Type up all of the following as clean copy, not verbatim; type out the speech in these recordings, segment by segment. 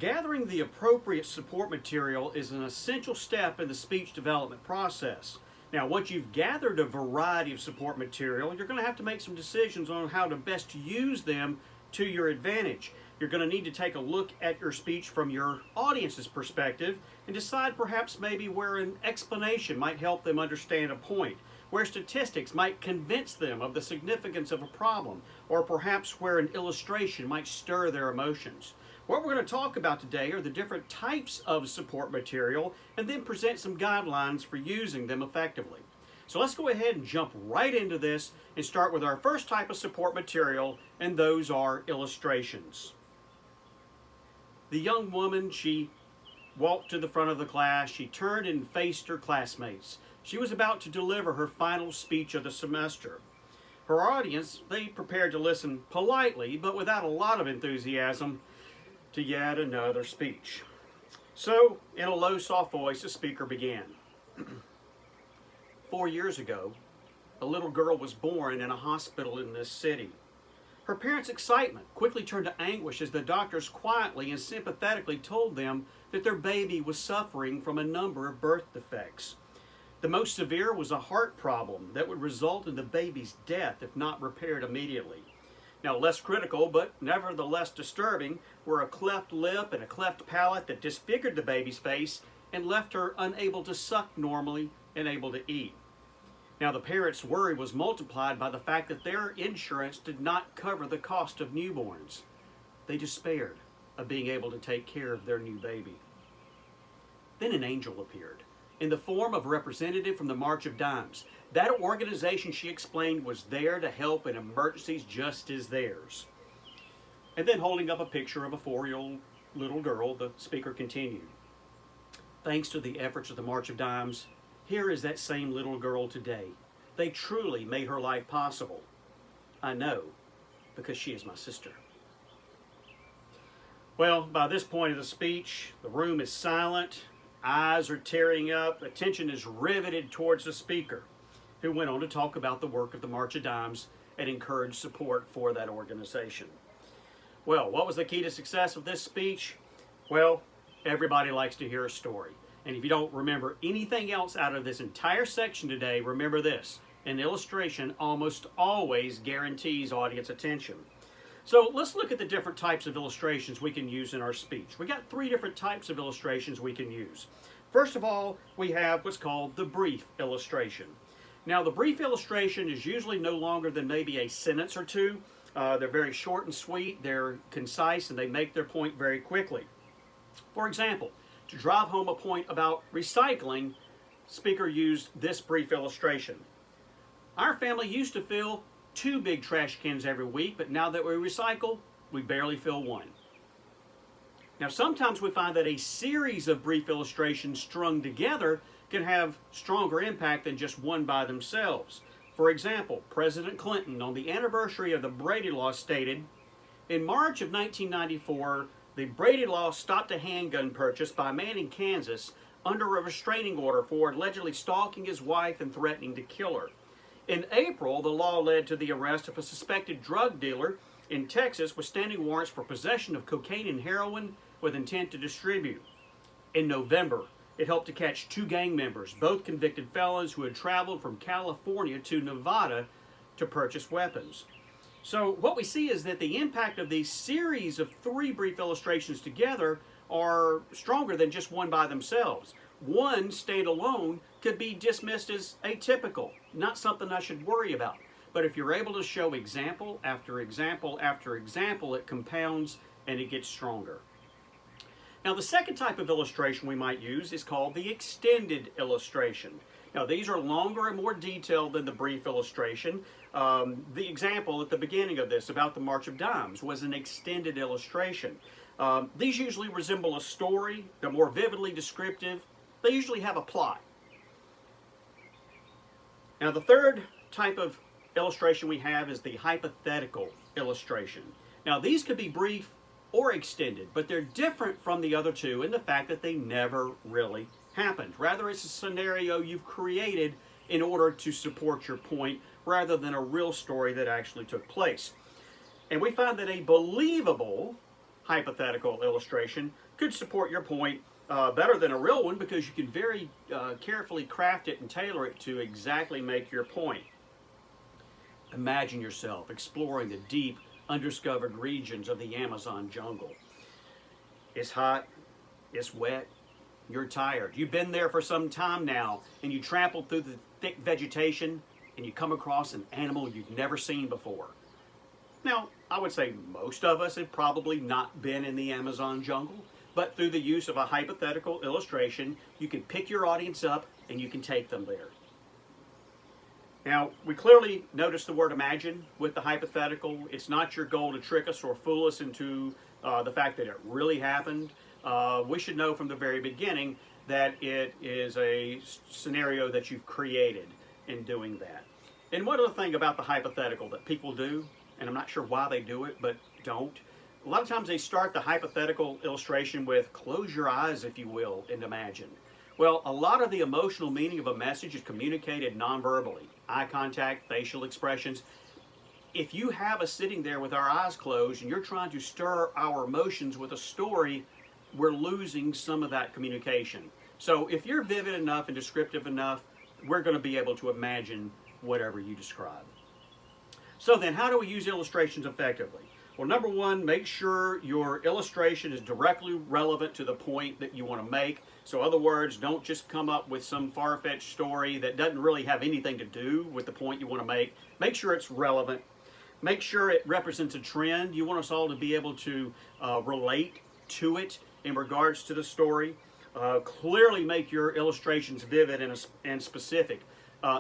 Gathering the appropriate support material is an essential step in the speech development process. Now, once you've gathered a variety of support material, you're going to have to make some decisions on how to best use them to your advantage. You're going to need to take a look at your speech from your audience's perspective and decide perhaps maybe where an explanation might help them understand a point, where statistics might convince them of the significance of a problem, or perhaps where an illustration might stir their emotions. What we're going to talk about today are the different types of support material and then present some guidelines for using them effectively. So let's go ahead and jump right into this and start with our first type of support material, and those are illustrations. The young woman, she walked to the front of the class. She turned and faced her classmates. She was about to deliver her final speech of the semester. Her audience, they prepared to listen politely, but without a lot of enthusiasm, to yet another speech. So, in a low, soft voice, the speaker began. 4 years ago, a little girl was born in a hospital in this city. Her parents' excitement quickly turned to anguish as the doctors quietly and sympathetically told them that their baby was suffering from a number of birth defects. The most severe was a heart problem that would result in the baby's death if not repaired immediately. Now, less critical, but nevertheless disturbing, were a cleft lip and a cleft palate that disfigured the baby's face and left her unable to suck normally and able to eat. Now, the parents' worry was multiplied by the fact that their insurance did not cover the cost of newborns. They despaired of being able to take care of their new baby. Then an angel appeared in the form of a representative from the March of Dimes. That organization, she explained, was there to help in emergencies just as theirs. And then, holding up a picture of a 4-year-old little girl, the speaker continued. Thanks to the efforts of the March of Dimes, here is that same little girl today. They truly made her life possible. I know, because she is my sister. Well, by this point of the speech, the room is silent, eyes are tearing up, attention is riveted towards the speaker, who went on to talk about the work of the March of Dimes and encourage support for that organization. Well, what was the key to success of this speech? Well, everybody likes to hear a story. And if you don't remember anything else out of this entire section today, remember this: an illustration almost always guarantees audience attention. So let's look at the different types of illustrations we can use in our speech. We got 3 different types of illustrations we can use. First of all, we have what's called the brief illustration. Now, the brief illustration is usually no longer than maybe a sentence or two. They're very short and sweet, they're concise, and they make their point very quickly. For example, to drive home a point about recycling, speaker used this brief illustration. Our family used to fill 2 big trash cans every week, but now that we recycle, we barely fill 1. Now, sometimes we find that a series of brief illustrations strung together can have stronger impact than just one by themselves. For example, President Clinton, on the anniversary of the Brady Law, stated, in March of 1994, the Brady Law stopped a handgun purchase by a man in Kansas under a restraining order for allegedly stalking his wife and threatening to kill her. In April, the law led to the arrest of a suspected drug dealer in Texas with standing warrants for possession of cocaine and heroin with intent to distribute. In November, it helped to catch 2 gang members, both convicted felons who had traveled from California to Nevada to purchase weapons. So what we see is that the impact of these series of 3 brief illustrations together are stronger than just one by themselves. One standalone could be dismissed as atypical, not something I should worry about. But if you're able to show example after example after example, it compounds and it gets stronger. Now, the second type of illustration we might use is called the extended illustration. Now, these are longer and more detailed than the brief illustration. The example at the beginning of this about the March of Dimes was an extended illustration. These usually resemble a story. They're more vividly descriptive. They usually have a plot. Now, the third type of illustration we have is the hypothetical illustration. Now, these could be brief or extended, but they're different from the other 2 in the fact that they never really happened. Rather, it's a scenario you've created in order to support your point rather than a real story that actually took place. And we find that a believable hypothetical illustration could support your point better than a real one, because you can very carefully craft it and tailor it to exactly make your point. Imagine yourself exploring the deep, undiscovered regions of the Amazon jungle. It's hot, it's wet, you're tired. You've been there for some time now, and you trampled through the thick vegetation, and you come across an animal you've never seen before. Now, I would say most of us have probably not been in the Amazon jungle, but through the use of a hypothetical illustration, you can pick your audience up and you can take them there. Now, we clearly notice the word imagine with the hypothetical. It's not your goal to trick us or fool us into the fact that it really happened. We should know from the very beginning that it is a scenario that you've created in doing that. And one other thing about the hypothetical that people do, and I'm not sure why they do it, but don't. A lot of times they start the hypothetical illustration with close your eyes, if you will, and imagine. Well, a lot of the emotional meaning of a message is communicated non-verbally. Eye contact, facial expressions. If you have us sitting there with our eyes closed and you're trying to stir our emotions with a story, we're losing some of that communication. So if you're vivid enough and descriptive enough, we're going to be able to imagine whatever you describe. So then, how do we use illustrations effectively? Well, number one, make sure your illustration is directly relevant to the point that you want to make. So in other words, don't just come up with some far-fetched story that doesn't really have anything to do with the point you want to make. Make sure it's relevant. Make sure it represents a trend. You want us all to be able to relate to it in regards to the story. Clearly make your illustrations vivid and specific.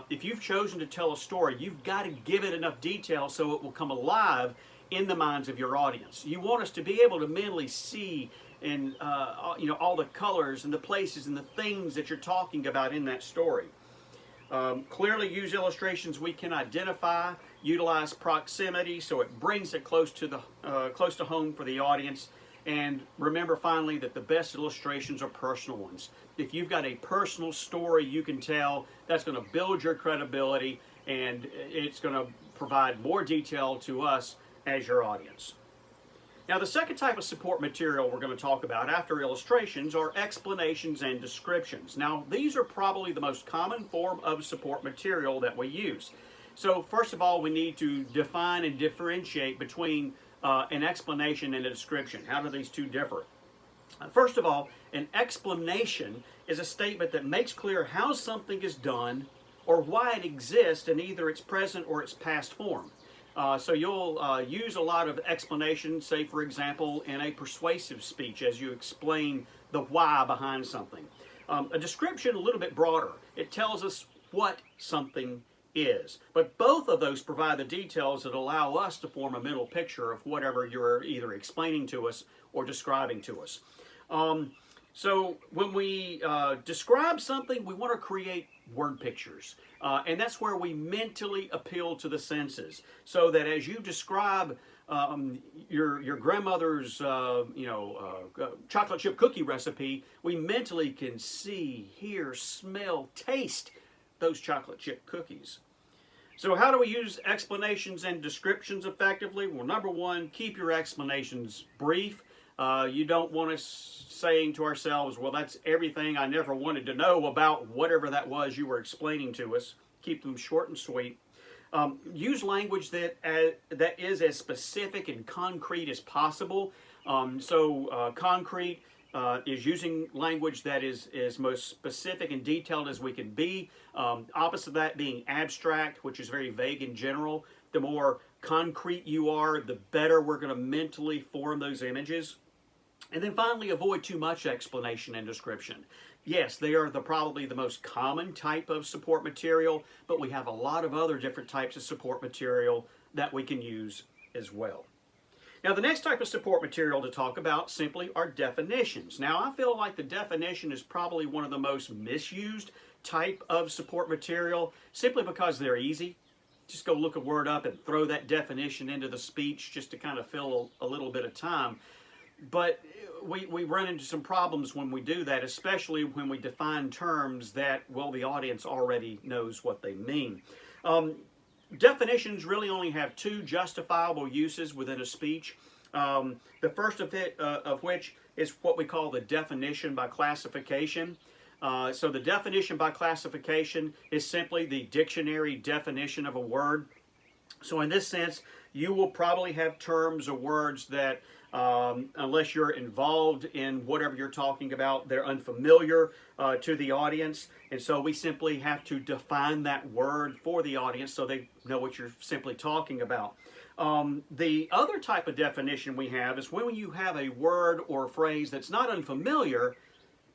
If you've chosen to tell a story, you've got to give it enough detail so it will come alive in the minds of your audience. You want us to be able to mentally see and all the colors and the places and the things that you're talking about in that story. Clearly use illustrations we can identify. Utilize proximity so it brings it close to home for the audience. And remember finally that the best illustrations are personal ones. If you've got a personal story you can tell, that's going to build your credibility, and it's going to provide more detail to us as your audience. Now, the second type of support material we're going to talk about after illustrations are explanations and descriptions. Now, these are probably the most common form of support material that we use. So first of all, we need to define and differentiate between an explanation and a description. How do these two differ? First of all, an explanation is a statement that makes clear how something is done or why it exists in either its present or its past form. So you'll use a lot of explanations, say for example, in a persuasive speech as you explain the why behind something. A description a little bit broader. It tells us what something is. But both of those provide the details that allow us to form a mental picture of whatever you're either explaining to us or describing to us. So when we describe something, we want to create word pictures. And that's where we mentally appeal to the senses. So that as you describe your grandmother's chocolate chip cookie recipe, we mentally can see, hear, smell, taste those chocolate chip cookies. So how do we use explanations and descriptions effectively? Well, number one, keep your explanations brief. You don't want us saying to ourselves, well, that's everything I never wanted to know about whatever that was you were explaining to us. Keep them short and sweet. Use language that is as specific and concrete as possible. Concrete is using language that is most specific and detailed as we can be. Opposite of that being abstract, which is very vague in general. The more concrete you are, the better we're going to mentally form those images. And then finally, avoid too much explanation and description. Yes, they are probably the most common type of support material, but we have a lot of other different types of support material that we can use as well. Now, the next type of support material to talk about simply are definitions. Now, I feel like the definition is probably one of the most misused type of support material simply because they're easy. Just go look a word up and throw that definition into the speech just to kind of fill a little bit of time. But we run into some problems when we do that, especially when we define terms that, well, the audience already knows what they mean. Definitions really only have two justifiable uses within a speech. The first of which is what we call the definition by classification. So the definition by classification is simply the dictionary definition of a word. So in this sense, you will probably have terms or words that, unless you're involved in whatever you're talking about, they're unfamiliar to the audience. And so we simply have to define that word for the audience so they know what you're simply talking about. The other type of definition we have is when you have a word or a phrase that's not unfamiliar,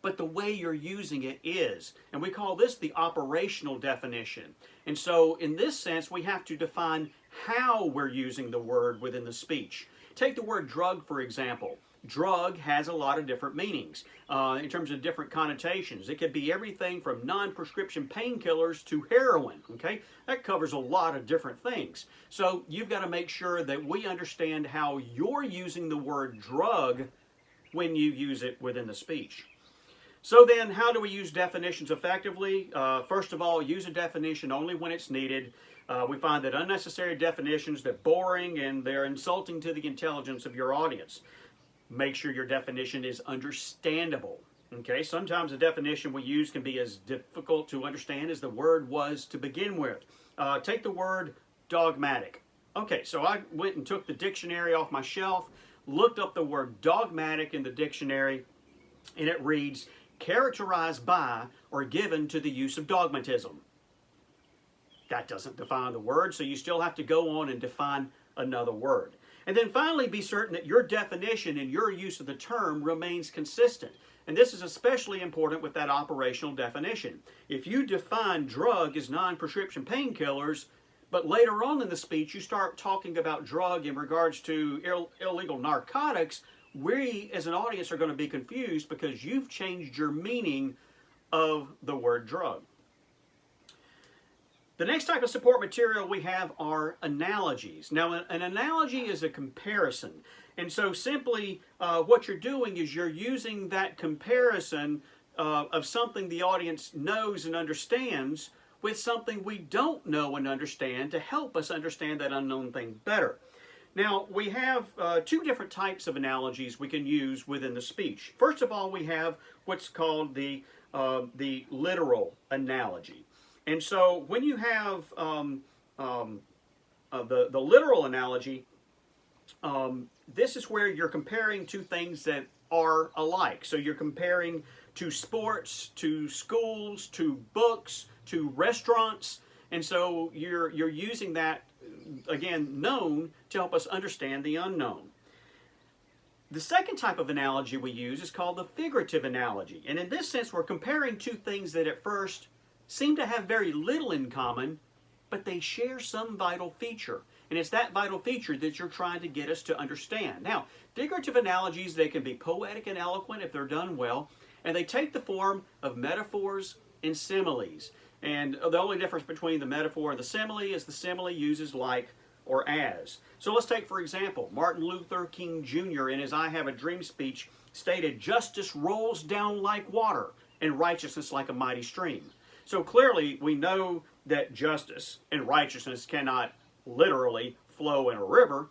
but the way you're using it is. And we call this the operational definition. And so in this sense, we have to define how we're using the word within the speech. Take the word drug, for example. Drug has a lot of different meanings in terms of different connotations. It could be everything from non-prescription painkillers to heroin, okay? That covers a lot of different things. So you've got to make sure that we understand how you're using the word drug when you use it within the speech. So then, how do we use definitions effectively? First of all, use a definition only when it's needed. We find that unnecessary definitions, they're boring and they're insulting to the intelligence of your audience. Make sure your definition is understandable. Okay, sometimes the definition we use can be as difficult to understand as the word was to begin with. Take the word dogmatic. Okay, so I went and took the dictionary off my shelf, looked up the word dogmatic in the dictionary, and it reads, characterized by or given to the use of dogmatism. That doesn't define the word, so you still have to go on and define another word. And then finally, be certain that your definition and your use of the term remains consistent. And this is especially important with that operational definition. If you define drug as non-prescription painkillers, but later on in the speech you start talking about drug in regards to illegal narcotics, we as an audience are going to be confused because you've changed your meaning of the word drug. The next type of support material we have are analogies. Now, an analogy is a comparison. And so simply what you're doing is you're using that comparison of something the audience knows and understands with something we don't know and understand to help us understand that unknown thing better. Now, we have two different types of analogies we can use within the speech. First of all, we have what's called the literal analogy. And so when you have the literal analogy, this is where you're comparing two things that are alike. So you're comparing to sports, to schools, to books, to restaurants. And so you're using that, again, known to help us understand the unknown. The second type of analogy we use is called the figurative analogy. And in this sense, we're comparing two things that at first seem to have very little in common, but they share some vital feature. And it's that vital feature that you're trying to get us to understand. Now, figurative analogies, they can be poetic and eloquent if they're done well, and they take the form of metaphors and similes. And the only difference between the metaphor and the simile is the simile uses like or as. So let's take, for example, Martin Luther King Jr. in his I Have a Dream speech stated, "Justice rolls down like water and righteousness like a mighty stream." So clearly we know that justice and righteousness cannot literally flow in a river,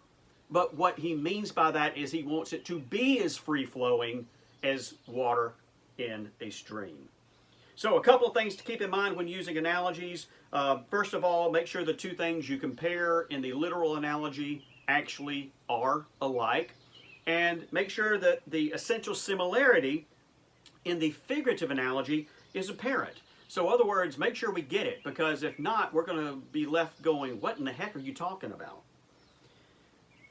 but what he means by that is he wants it to be as free-flowing as water in a stream. So a couple of things to keep in mind when using analogies. First of all, make sure the two things you compare in the literal analogy actually are alike. And make sure that the essential similarity in the figurative analogy is apparent. So in other words, make sure we get it, because if not, we're going to be left going, what in the heck are you talking about?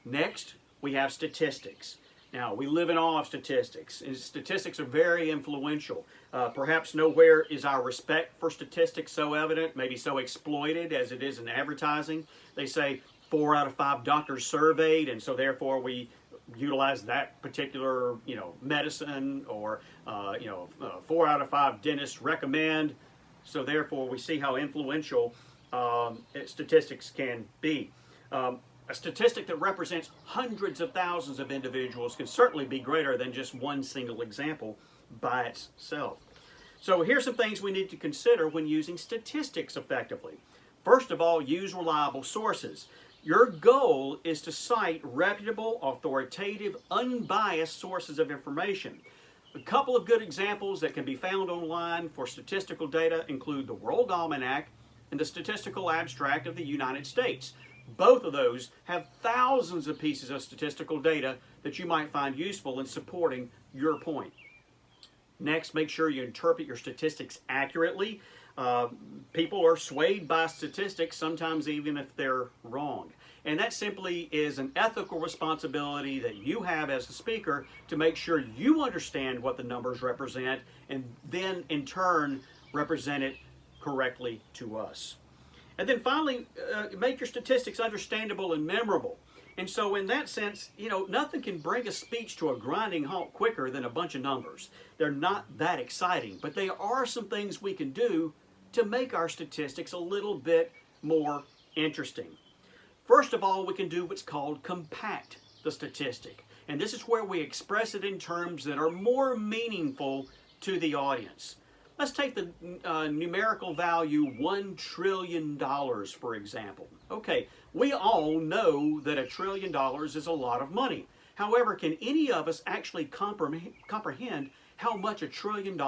Next, we have statistics. Now, we live in awe of statistics, and statistics are very influential. Perhaps nowhere is our respect for statistics so evident, maybe so exploited as it is in advertising. They say 4 out of 5 doctors surveyed, and so therefore we utilize that particular, medicine, or 4 out of 5 dentists recommend. So therefore, we see how influential statistics can be. A statistic that represents hundreds of thousands of individuals can certainly be greater than just one single example by itself. So here's some things we need to consider when using statistics effectively. First of all, use reliable sources. Your goal is to cite reputable, authoritative, unbiased sources of information. A couple of good examples that can be found online for statistical data include the World Almanac and the Statistical Abstract of the United States. Both of those have thousands of pieces of statistical data that you might find useful in supporting your point. Next, make sure you interpret your statistics accurately. People are swayed by statistics, sometimes even if they're wrong. And that simply is an ethical responsibility that you have as a speaker to make sure you understand what the numbers represent and then in turn represent it correctly to us. And then finally, make your statistics understandable and memorable. And so in that sense, nothing can bring a speech to a grinding halt quicker than a bunch of numbers. They're not that exciting, but there are some things we can do to make our statistics a little bit more interesting. First of all, we can do what's called compact the statistic. And this is where we express it in terms that are more meaningful to the audience. Let's take the numerical value $1 trillion, for example. Okay, we all know that $1 trillion is a lot of money. However, can any of us actually comprehend how much $1 trillion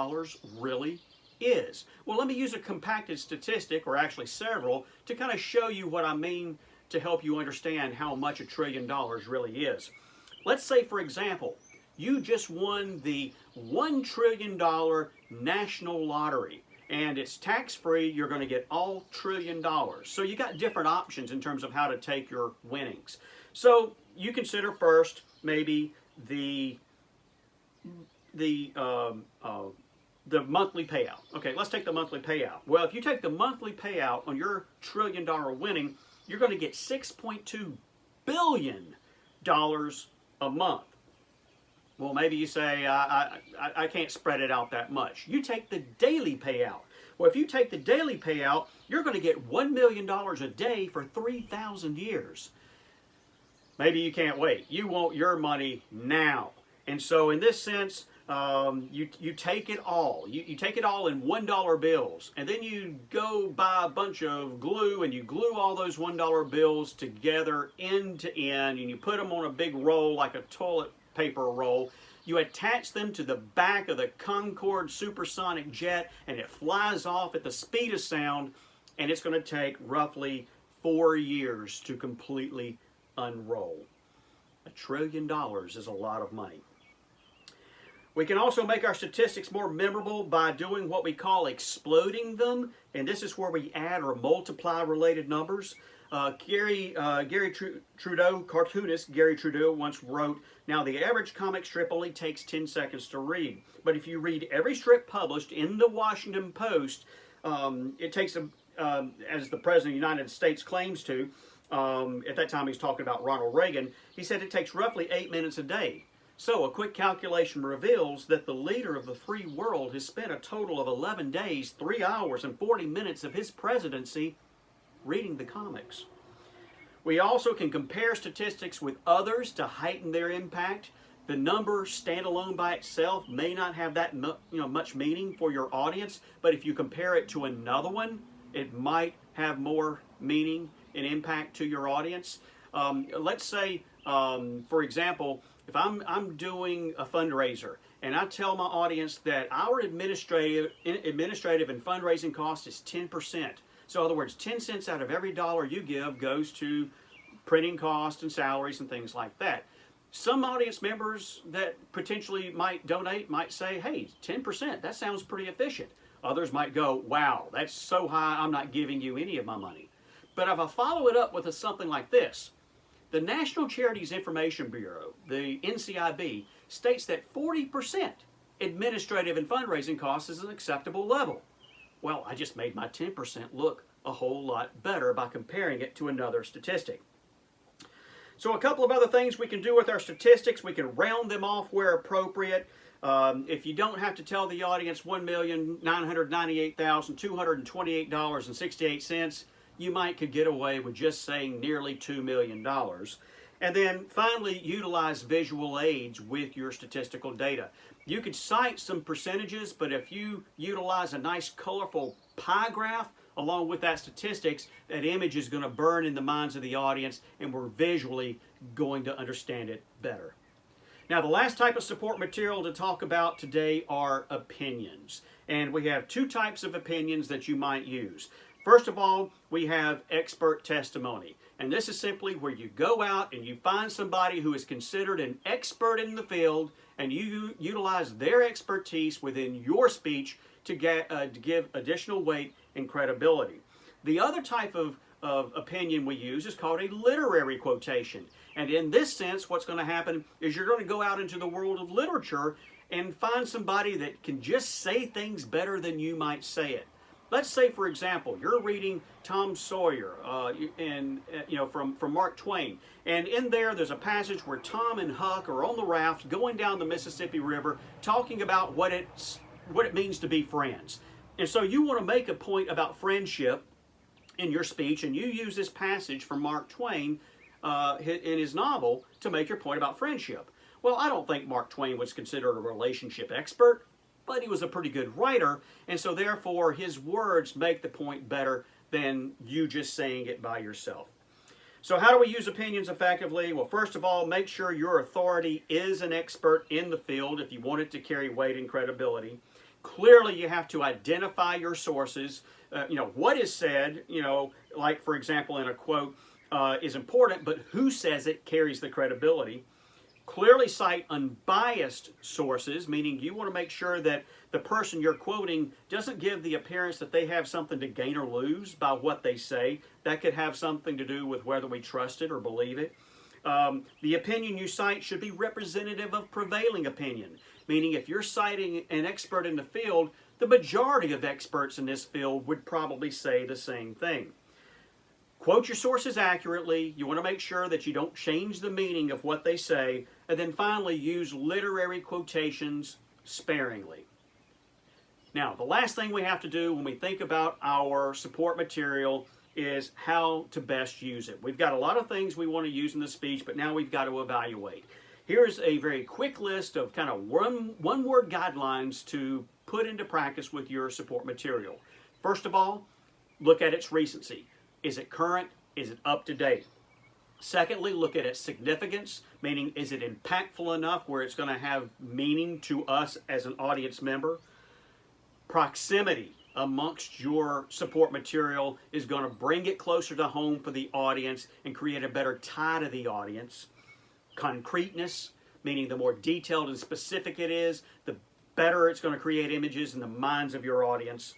really is? Well, let me use a compacted statistic, or actually several, to kind of show you what I mean to help you understand how much $1 trillion really is. Let's say, for example, you just won the $1 trillion national lottery, and it's tax-free. You're going to get all $1 trillion. So you got different options in terms of how to take your winnings. So you consider first maybe the monthly payout. Okay, let's take the monthly payout. Well, if you take the monthly payout on your $1 trillion winning, you're going to get $6.2 billion a month. Well, maybe you say, I can't spread it out that much. You take the daily payout. Well, if you take the daily payout, you're going to get $1 million a day for 3,000 years. Maybe you can't wait. You want your money now. And so in this sense, you take it all. You take it all in $1 bills. And then you go buy a bunch of glue and you glue all those $1 bills together end to end. And you put them on a big roll like a toilet paper roll. You attach them to the back of the Concorde supersonic jet and it flies off at the speed of sound, and it's going to take roughly 4 years to completely unroll. $1 trillion is a lot of money. We can also make our statistics more memorable by doing what we call exploding them, and this is where we add or multiply related numbers. Gary Trudeau, cartoonist Gary Trudeau, once wrote, "Now the average comic strip only takes 10 seconds to read, but if you read every strip published in the Washington Post, it takes, as the President of the United States claims to, at that time he's talking about Ronald Reagan, he said it takes roughly 8 minutes a day. So a quick calculation reveals that the leader of the free world has spent a total of 11 days, 3 hours, and 40 minutes of his presidency reading the comics." We also can compare statistics with others to heighten their impact. The number standalone by itself may not have that much meaning for your audience, but if you compare it to another one, it might have more meaning and impact to your audience. Let's say, for example, if I'm doing a fundraiser and I tell my audience that our administrative and fundraising cost is 10%. So in other words, 10 cents out of every dollar you give goes to printing costs and salaries and things like that. Some audience members that potentially might donate might say, hey, 10%, that sounds pretty efficient. Others might go, wow, that's so high, I'm not giving you any of my money. But if I follow it up with something like this, the National Charities Information Bureau, the NCIB, states that 40% administrative and fundraising costs is an acceptable level. Well, I just made my 10% look a whole lot better by comparing it to another statistic. So a couple of other things we can do with our statistics. We can round them off where appropriate. If you don't have to tell the audience $1,998,228.68, you could get away with just saying nearly $2 million. And then finally, utilize visual aids with your statistical data. You could cite some percentages, but if you utilize a nice colorful pie graph along with that statistics, that image is going to burn in the minds of the audience, and we're visually going to understand it better. Now, the last type of support material to talk about today are opinions. And we have two types of opinions that you might use. First of all, we have expert testimony. And this is simply where you go out and you find somebody who is considered an expert in the field, and you utilize their expertise within your speech to give additional weight and credibility. The other type of opinion we use is called a literary quotation. And in this sense, what's going to happen is you're going to go out into the world of literature and find somebody that can just say things better than you might say it. Let's say, for example, you're reading Tom Sawyer from Mark Twain, and in there's a passage where Tom and Huck are on the raft going down the Mississippi River talking about what it means to be friends. And so you want to make a point about friendship in your speech, and you use this passage from Mark Twain in his novel to make your point about friendship. Well, I don't think Mark Twain was considered a relationship expert, but he was a pretty good writer, and so therefore his words make the point better than you just saying it by yourself. So how do we use opinions effectively? Well, first of all, make sure your authority is an expert in the field if you want it to carry weight and credibility. Clearly, you have to identify your sources. What is said, like for example in a quote, is important, but who says it carries the credibility. Clearly cite unbiased sources, meaning you want to make sure that the person you're quoting doesn't give the appearance that they have something to gain or lose by what they say. That could have something to do with whether we trust it or believe it. The opinion you cite should be representative of prevailing opinion, meaning if you're citing an expert in the field, the majority of experts in this field would probably say the same thing. Quote your sources accurately. You want to make sure that you don't change the meaning of what they say. And then finally, use literary quotations sparingly. Now, the last thing we have to do when we think about our support material is how to best use it. We've got a lot of things we want to use in the speech, but now we've got to evaluate. Here's a very quick list of kind of one-word guidelines to put into practice with your support material. First of all, look at its recency. Is it current? Is it up to date? Secondly, look at its significance, meaning is it impactful enough where it's going to have meaning to us as an audience member? Proximity amongst your support material is going to bring it closer to home for the audience and create a better tie to the audience. Concreteness, meaning the more detailed and specific it is, the better it's going to create images in the minds of your audience.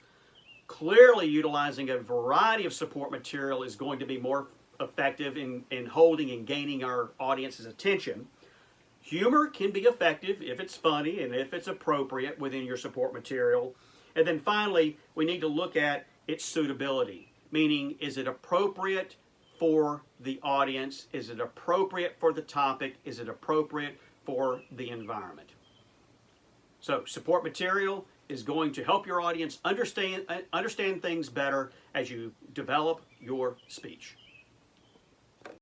Clearly utilizing a variety of support material is going to be more effective in holding and gaining our audience's attention. Humor can be effective if it's funny and if it's appropriate within your support material. And then finally, we need to look at its suitability, meaning is it appropriate for the audience? Is it appropriate for the topic? Is it appropriate for the environment? So support material is going to help your audience understand things better as you develop your speech.